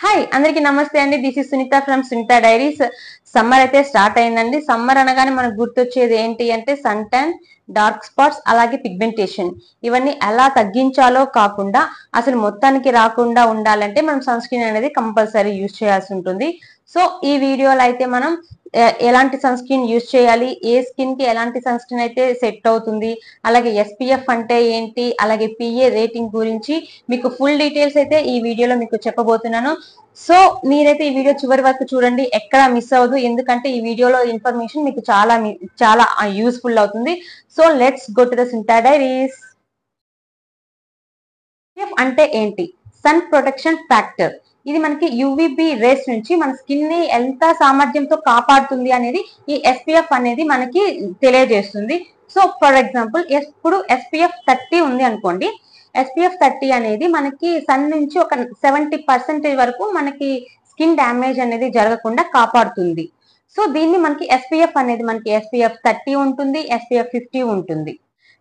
Hi అందరికి నమస్తే అండి. This is Sunitha from Sunitha diaries. Summer అయితే స్టార్ట్ అయిందండి. సమ్మర్ అనగానే మనకు గుర్తొచ్చేది ఏంటి అంటే సన్ ట్యాన్, డార్క్ స్పాట్స్, అలాగే పిగ్మెంటేషన్. ఇవన్నీ ఎలా తగ్గించాలో కాకుండా అసలు మొత్తానికి రాకుండా ఉండాలంటే మనం సన్ స్క్రీన్ అనేది కంపల్సరీ యూజ్ చేయాల్సి ఉంటుంది. సో ఈ వీడియోలో అయితే మనం ఎలాంటి సన్ స్క్రీన్ యూజ్ చేయాలి, ఏ స్కిన్ కి ఎలాంటి సన్ స్క్రీన్ అయితే సెట్ అవుతుంది, అలాగే ఎస్పీఎఫ్ అంటే ఏంటి, అలాగే పిఏ రేటింగ్ గురించి మీకు ఫుల్ డీటెయిల్స్ అయితే ఈ వీడియోలో మీకు చెప్పబోతున్నాను. సో మీరైతే ఈ వీడియో చివరి వరకు చూడండి, ఎక్కడ మిస్ అవ్వదు. ఎందుకంటే ఈ వీడియోలో ఇన్ఫర్మేషన్ మీకు చాలా చాలా యూస్ఫుల్ అవుతుంది. So let's go to the Sunitha diaries. అంటే ఏంటి? Sun protection factor. ఇది మనకి యువిబి రేస్ నుంచి మన స్కిన్ ని ఎంత సామర్థ్యంతో కాపాడుతుంది అనేది ఈ ఎస్పీఎఫ్ అనేది మనకి తెలియజేస్తుంది. సో ఫర్ ఎగ్జాంపుల్ ఇప్పుడు ఎస్పీఎఫ్ 30 ఉంది అనుకోండి. ఎస్పీఎఫ్ 30 అనేది మనకి సన్ నుంచి ఒక 70% వరకు మనకి స్కిన్ డ్యామేజ్ అనేది జరగకుండా కాపాడుతుంది. సో దీన్ని మనకి ఎస్పీఎఫ్ అనేది మనకి ఎస్పీఎఫ్ 30 ఉంటుంది, ఎస్పీఎఫ్ 50 ఉంటుంది.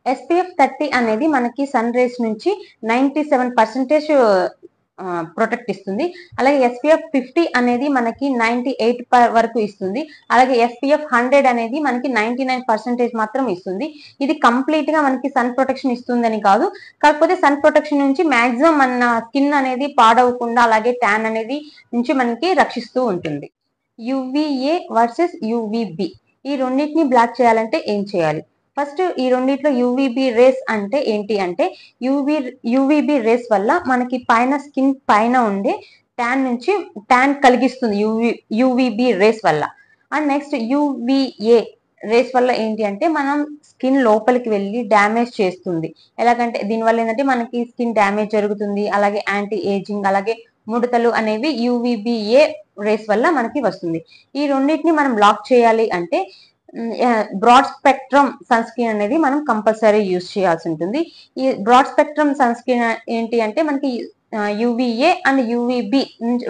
ఎస్పీఎఫ్ 30 అనేది మనకి సన్ రేస్ నుంచి 97% ప్రొటెక్ట్ ఇస్తుంది. అలాగే ఎస్పీఎఫ్ 50 అనేది మనకి 98 వరకు ఇస్తుంది. అలాగే ఎస్పీఎఫ్ 100 అనేది మనకి 99% మాత్రం ఇస్తుంది. ఇది కంప్లీట్ గా మనకి సన్ ప్రొటెక్షన్ ఇస్తుందని కాదు, కాకపోతే సన్ ప్రొటెక్షన్ నుంచి మాక్సిమం మన స్కిన్ అనేది పాడవకుండా అలాగే ట్యాన్ అనేది నుంచి మనకి రక్షిస్తూ ఉంటుంది. యువిఏ వర్సెస్ యువిబి, ఈ రెండింటిని బ్లాక్ చేయాలంటే ఏం చేయాలి? ఫస్ట్ ఈ రెండిట్లో యువిబి రేస్ అంటే ఏంటి అంటే యువిబి రేస్ వల్ల మనకి పైన స్కిన్ పైన ఉండే ట్యాన్ నుంచి ట్యాన్ కలిగిస్తుంది యువిబి రేస్ వల్ల. అండ్ నెక్స్ట్ యువిఏ రేస్ వల్ల ఏంటి అంటే మనం స్కిన్ లోపలికి వెళ్ళి డ్యామేజ్ చేస్తుంది. ఎలాగంటే దీనివల్ల ఏంటంటే మనకి స్కిన్ డ్యామేజ్ జరుగుతుంది, అలాగే యాంటీ ఏజింగ్, అలాగే ముడతలు అనేవి యువిబిఏ రేస్ వల్ల మనకి వస్తుంది. ఈ రెండింటిని మనం బ్లాక్ చేయాలి అంటే బ్రాడ్ స్పెక్ట్రమ్ సన్ స్క్రీన్ అనేది మనం కంపల్సరీ యూజ్ చేయాల్సి ఉంటుంది. ఈ బ్రాడ్ స్పెక్ట్రమ్ సన్ స్క్రీన్ ఏంటి అంటే మనకి యువిఏ అండ్ యువిబి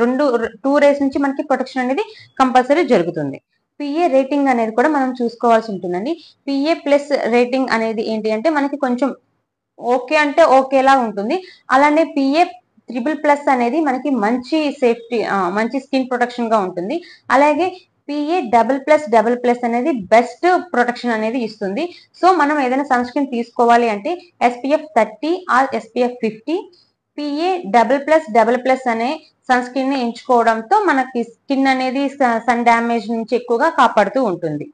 రెండు 2 రేస్ నుంచి మనకి ప్రొటెక్షన్ అనేది కంపల్సరీ జరుగుతుంది. పిఏ రేటింగ్ అనేది కూడా మనం చూసుకోవాల్సి ఉంటుందండి. పిఏ ప్లస్ రేటింగ్ అనేది ఏంటి అంటే మనకి కొంచెం ఓకే అంటే ఓకేలా ఉంటుంది. అలానే పిఏ ++ అనేది మనకి మంచి సేఫ్టీ, మంచి స్కిన్ ప్రొటెక్షన్ గా ఉంటుంది. అలాగే పిఏ +++ అనేది బెస్ట్ ప్రొటెక్షన్ అనేది ఇస్తుంది. సో మనం ఏదైనా సన్ స్క్రీన్ తీసుకోవాలి అంటే ఎస్పీఎఫ్ 30 ఆర్ ఎస్పీఎఫ్ 50, పిఏ +++ అనే సన్ స్క్రీన్ ని ఎంచుకోవడంతో మనకి స్కిన్ అనేది సన్ డ్యామేజ్ నుంచి ఎక్కువగా కాపాడుతూ ఉంటుంది.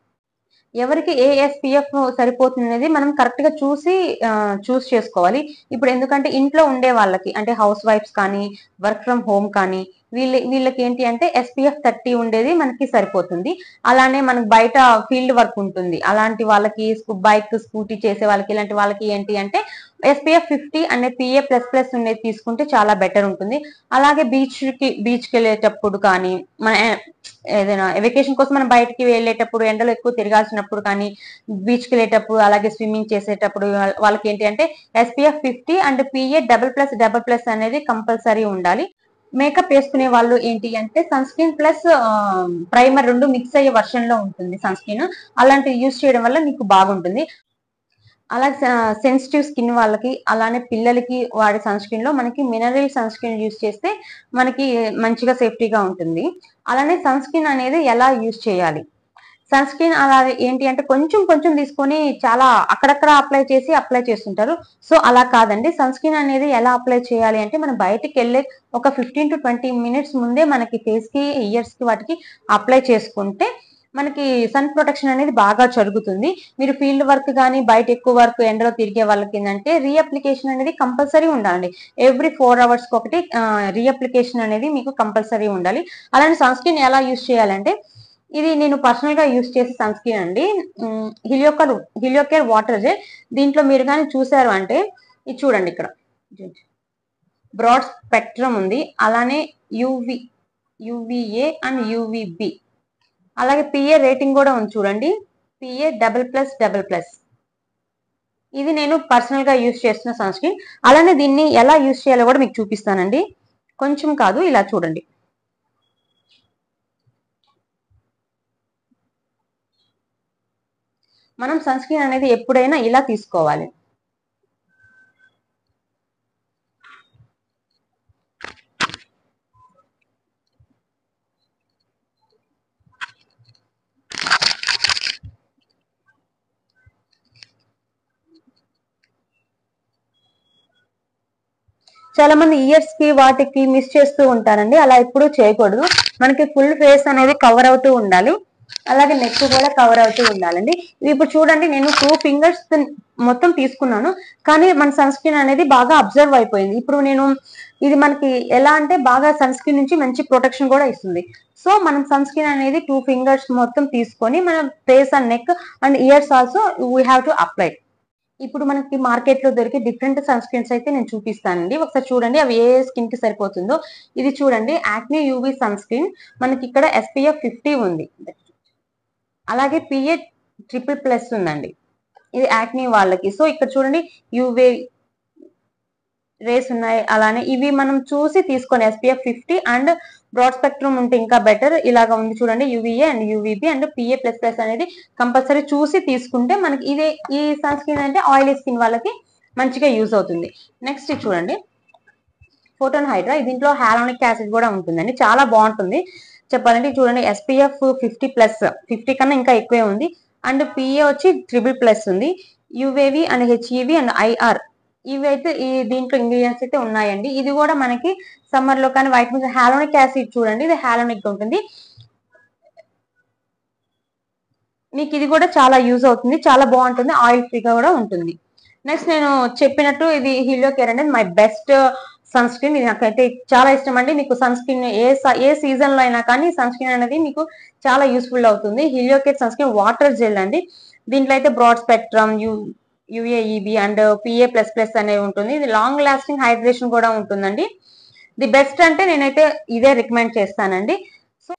ఎవరికి ఏ ఎస్పీఎఫ్ సరిపోతుంది అనేది మనం కరెక్ట్ గా చూస్ చేసుకోవాలి. ఇప్పుడు ఎందుకంటే ఇంట్లో ఉండే వాళ్ళకి అంటే హౌస్ వైఫ్స్ కానీ, వర్క్ ఫ్రమ్ హోమ్ కానీ, వీళ్ళకి ఏంటి అంటే ఎస్పీఎఫ్ 30 ఉండేది మనకి సరిపోతుంది. అలానే మనకు బయట ఫీల్డ్ వర్క్ ఉంటుంది, అలాంటి వాళ్ళకి బైక్ స్కూటీ చేసే వాళ్ళకి ఇలాంటి వాళ్ళకి ఏంటి అంటే ఎస్పీఎఫ్ 50 అనే పిఏ++ ఉండేది తీసుకుంటే చాలా బెటర్ ఉంటుంది. అలాగే బీచ్కి వెళ్ళేటప్పుడు కానీ, మన ఏదైనా వెకేషన్ కోసం మనం బయటికి వెళ్ళేటప్పుడు ఎండలో ఎక్కువ తిరగాల్సినప్పుడు కానీ, బీచ్కి వెళ్ళేటప్పుడు అలాగే స్విమ్మింగ్ చేసేటప్పుడు వాళ్ళకి ఏంటి అంటే ఎస్పీఎఫ్ 50 అండ్ పిఏ +++ అనేది కంపల్సరీ ఉండాలి. మేకప్ వేసుకునే వాళ్ళు ఏంటి అంటే సన్ స్క్రీన్ ప్లస్ ప్రైమర్ రెండు మిక్స్ అయ్యే వర్షన్ లో ఉంటుంది సన్ స్క్రీన్. అలాంటివి యూజ్ చేయడం వల్ల మీకు బాగుంటుంది. అలాగే సెన్సిటివ్ స్కిన్ వాళ్ళకి, అలానే పిల్లలకి వాడే సన్ స్క్రీన్ లో మనకి మినరల్ సన్ స్క్రీన్ యూజ్ చేస్తే మనకి మంచిగా సేఫ్టీగా ఉంటుంది. అలానే సన్ స్క్రీన్ అనేది ఎలా యూజ్ చేయాలి? సన్ స్క్రీన్ అలా ఏంటి అంటే కొంచెం కొంచెం తీసుకొని చాలా అక్కడక్కడ అప్లై చేస్తుంటారు. సో అలా కాదండి. సన్ స్క్రీన్ అనేది ఎలా అప్లై చేయాలి అంటే మనం బయటికి వెళ్ళే ఒక 15 to 20 minutes ముందే మనకి ఫేస్ కి, ఇయర్స్ కి వాటికి అప్లై చేసుకుంటే మనకి సన్ ప్రొటెక్షన్ అనేది బాగా జరుగుతుంది. మీరు ఫీల్డ్ వర్క్ కానీ, బయట ఎక్కువ వర్క్ ఎండలో తిరిగే వాళ్ళకి ఏంటంటే రీఅప్లికేషన్ అనేది కంపల్సరీ ఉండాలి. ఎవ్రీ 4 hours ఒకటి రీఅప్లికేషన్ అనేది మీకు కంపల్సరీ ఉండాలి. అలానే సన్ స్క్రీన్ ఎలా యూజ్ చేయాలంటే ఇది నేను పర్సనల్ గా యూజ్ చేసే సన్ స్క్రీన్ అండి. హిలియోకేర్ వాటర్ జెల్. దీంట్లో మీరు కానీ చూసారు అంటే ఇది చూడండి, ఇక్కడ బ్రాడ్ స్పెక్ట్రమ్ ఉంది, అలానే యువిఏ అండ్ యువిబి, అలాగే పిఏ రేటింగ్ కూడా ఉంది చూడండి, పిఏ +++. ఇది నేను పర్సనల్ గా యూజ్ చేస్తున్న సన్ స్క్రీన్. అలానే దీన్ని ఎలా యూజ్ చేయాలో కూడా మీకు చూపిస్తానండి. కొంచెం కాదు, ఇలా చూడండి. మనం సన్ స్క్రీన్ అనేది ఎప్పుడైనా ఇలా తీసుకోవాలి. చాలా మంది ఇయర్స్ కి వాటికి మిస్ చేస్తూ ఉంటారండి. అలా ఎప్పుడూ చేయకూడదు. మనకి ఫుల్ ఫేస్ అనేది కవర్ అవుతూ ఉండాలి. అలాగే నెక్ కూడా కవర్ అవుతూ ఉండాలండి. ఇప్పుడు చూడండి, నేను 2 ఫింగర్స్ మొత్తం తీసుకున్నాను, కానీ మన సన్ స్క్రీన్ అనేది బాగా అబ్జర్వ్ అయిపోయింది. ఇప్పుడు నేను ఇది మనకి ఎలా అంటే బాగా సన్ స్క్రీన్ నుంచి మంచి ప్రొటెక్షన్ కూడా ఇస్తుంది. సో మనం సన్ స్క్రీన్ అనేది 2 ఫింగర్స్ మొత్తం తీసుకొని మన face and neck and years also we have to apply. ఇప్పుడు మనకి మార్కెట్ లో దొరికే డిఫరెంట్ సన్ స్క్రీన్స్ అయితే నేను చూపిస్తానండి. ఒకసారి చూడండి అవి ఏ స్కిన్ కి సరిపోతుందో. ఇది చూడండి, యాక్నే యూవీ సన్ స్క్రీన్. మనకి ఇక్కడ SPF 50 ఉంది, అలాగే PA++ ఉందండి. ఇది యాక్నే వాళ్ళకి. సో ఇక్కడ చూడండి యూవే రేస్ ఉన్నాయి. అలానే ఇవి మనం చూసి తీసుకోండి. SPF 50 అండ్ బ్రాడ్ స్పెక్ట్రమ్ ఉంటే ఇంకా బెటర్. ఇలాగా ఉంది చూడండి, UVA and UVB and PA++ అనేది కంపల్సరీ చూసి తీసుకుంటే మనకి ఇదే ఈ సన్ స్క్రీన్ అంటే ఆయిలీ స్కిన్ వాళ్ళకి మంచిగా యూజ్ అవుతుంది. నెక్స్ట్ చూడండి, ఫోటోన్ హైడ్రా. దీంట్లో హాలోనిక్ యాసిడ్ కూడా ఉంటుందండి, చాలా బాగుంటుంది చెప్పాలంటే. చూడండి SPF 50+, 50 కన్నా ఇంకా ఎక్కువే ఉంది. అండ్ PA వచ్చి $++ ఉంది. UVV and HEV and IR ఇవి అయితే ఈ దీంట్లో ఇంగ్రీడియంట్స్ అయితే ఉన్నాయండి. ఇది కూడా మనకి సమ్మర్ లో కానీ వైట్ మీద హాలోనిక్ యాసిడ్ చూడండి, ఇది హాలోనిక్ ఉంటుంది. మీకు ఇది కూడా చాలా యూజ్ అవుతుంది, చాలా బాగుంటుంది, ఆయిల్ ఫ్రీగా కూడా ఉంటుంది. నెక్స్ట్ నేను చెప్పినట్టు ఇది హీలియో కేర్ అనేది మై బెస్ట్ సన్ స్క్రీన్. ఇది నాకైతే చాలా ఇష్టం అండి. మీకు సన్ స్క్రీన్ ఏ సీజన్ లో అయినా కానీ సన్ స్క్రీన్ అనేది మీకు చాలా యూస్ఫుల్ అవుతుంది. Heliocare sunscreen water gel అండి. దీంట్లో అయితే broad spectrum, UAEB and PA++ అనేవి ఉంటుంది. ఇది లాంగ్ లాస్టింగ్ హైడ్రేషన్ కూడా ఉంటుందండి. ది బెస్ట్ అంటే నేనైతే ఇదే రికమెండ్ చేస్తానండి. సో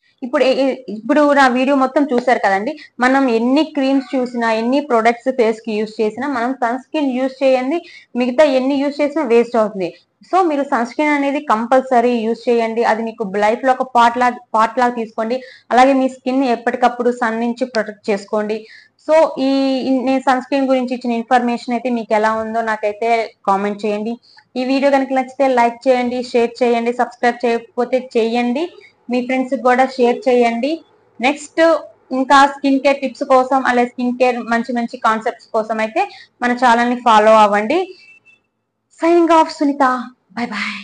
ఇప్పుడు నా వీడియో మొత్తం చూసారు కదండి. మనం ఎన్ని క్రీమ్స్ చూసినా, ఎన్ని ప్రొడక్ట్స్ ఫేస్ కి యూజ్ చేసినా, మనం సన్ స్క్రీన్ యూజ్ చేయండి, మిగతా ఎన్ని యూజ్ చేసినా వేస్ట్ అవుతుంది. సో మీరు సన్ స్క్రీన్ అనేది కంపల్సరీ యూజ్ చేయండి. అది మీకు లైఫ్ లో ఒక పార్ట్ లాగా తీసుకోండి. అలాగే మీ స్కిన్ ఎప్పటికప్పుడు సన్ నుంచి ప్రొటెక్ట్ చేసుకోండి. సో నేను సన్ స్క్రీన్ గురించి ఇచ్చిన ఇన్ఫర్మేషన్ అయితే మీకు ఎలా ఉందో నాకైతే కామెంట్ చేయండి. ఈ వీడియో కనుక నచ్చితే లైక్ చేయండి, షేర్ చేయండి, సబ్స్క్రైబ్ చేయకపోతే చేయండి, మీ ఫ్రెండ్స్ కూడా షేర్ చేయండి. నెక్స్ట్ ఇంకా స్కిన్ కేర్ టిప్స్ కోసం, అలాగే స్కిన్ కేర్ మంచి మంచి కాన్సెప్ట్స్ కోసం అయితే మన ఛానల్ ని ఫాలో అవ్వండి. Signing off, Sunitha. Bye bye.